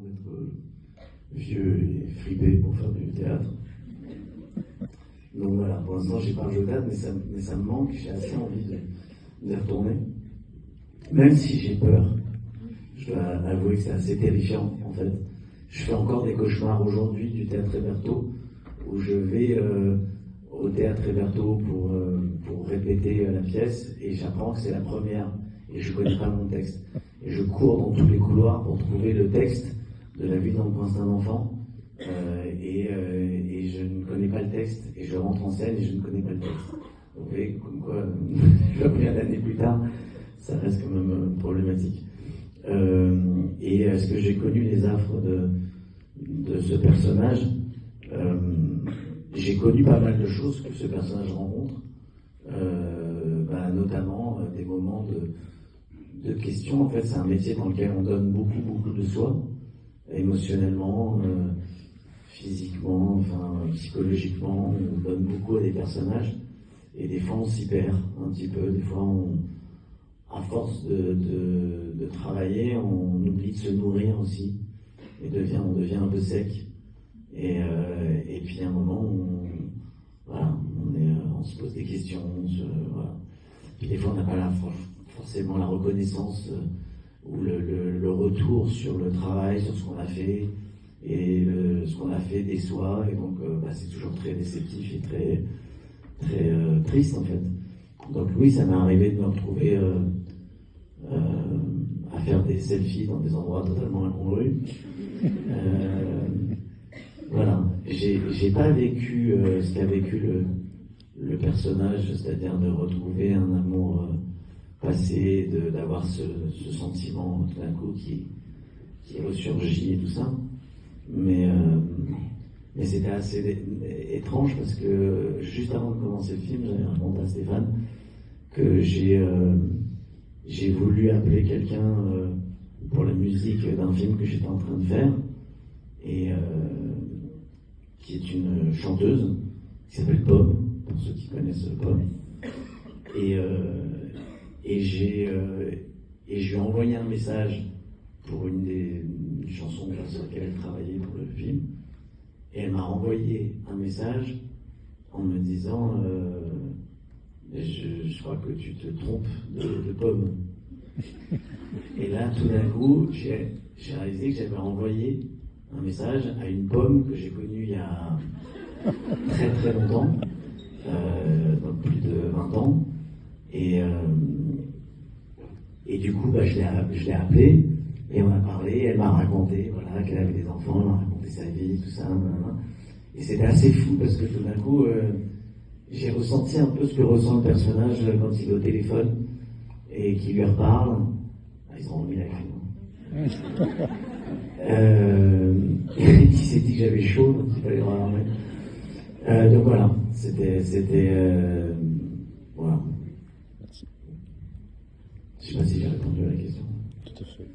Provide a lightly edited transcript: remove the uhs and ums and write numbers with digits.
d'être vieux et fripé pour faire du théâtre. Donc voilà, pour l'instant, j'ai pas un jeu de théâtre, mais ça me manque, j'ai assez envie d'y retourner. Même si j'ai peur, je dois avouer que c'est assez terrifiant, en fait. Je fais encore des cauchemars aujourd'hui du théâtre Hébertot, où je vais au théâtre Hébertot pour répéter la pièce, et j'apprends que c'est la première, et je connais pas mon texte. Et je cours dans tous les couloirs pour trouver le texte de La vie dans le prince d'un enfant, et je ne connais pas le texte, et je rentre en scène et je ne connais pas le texte. Vous voyez, comme quoi, combien d'années plus tard, ça reste quand même problématique. Et est-ce que j'ai connu les affres de ce personnage? J'ai connu pas mal de choses que ce personnage rencontre, notamment des moments de questions. En fait, c'est un métier dans lequel on donne beaucoup, beaucoup de soi, émotionnellement, physiquement, enfin, psychologiquement, on donne beaucoup à des personnages, et des fois on s'y perd un petit peu, des fois à force de travailler, on oublie de se nourrir aussi, et on devient un peu sec, et puis à un moment, on se pose des questions, voilà. Puis des fois on n'a pas forcément la reconnaissance ou le retour sur le travail, sur ce qu'on a fait, et ce qu'on a fait déçoit, et donc c'est toujours très déceptif et très, très triste en fait. Donc oui, ça m'est arrivé de me retrouver à faire des selfies dans des endroits totalement incongrus. Voilà, j'ai pas vécu ce qu'a vécu le personnage, c'est-à-dire de retrouver un amour passé, d'avoir ce sentiment tout d'un coup qui ressurgit et tout ça. Mais c'était assez étrange parce que juste avant de commencer le film, j'avais raconté à Stéphane que j'ai voulu appeler quelqu'un pour la musique d'un film que j'étais en train de faire, et qui est une chanteuse qui s'appelle Pomme, pour ceux qui connaissent Pomme. Et je lui ai envoyé un message pour une chanson sur laquelle elle travaillait pour le film, et elle m'a envoyé un message en me disant je crois que tu te trompes de Pomme. Et là, tout d'un coup, j'ai réalisé que j'avais envoyé un message à une Pomme que j'ai connue il y a très très longtemps, donc plus de 20 ans, et du coup je l'ai appelée, et on a parlé, elle m'a raconté qu'elle avait des enfants, elle m'a raconté sa vie, tout ça, et c'était assez fou parce que tout d'un coup j'ai ressenti un peu ce que ressent le personnage quand il est au téléphone et qu'il lui reparle. Ils ont remis la clim. Il s'est dit que j'avais chaud, donc il fallait le remettre. Donc voilà, c'était voilà. Je sais pas si j'ai répondu à la question. Tout à fait.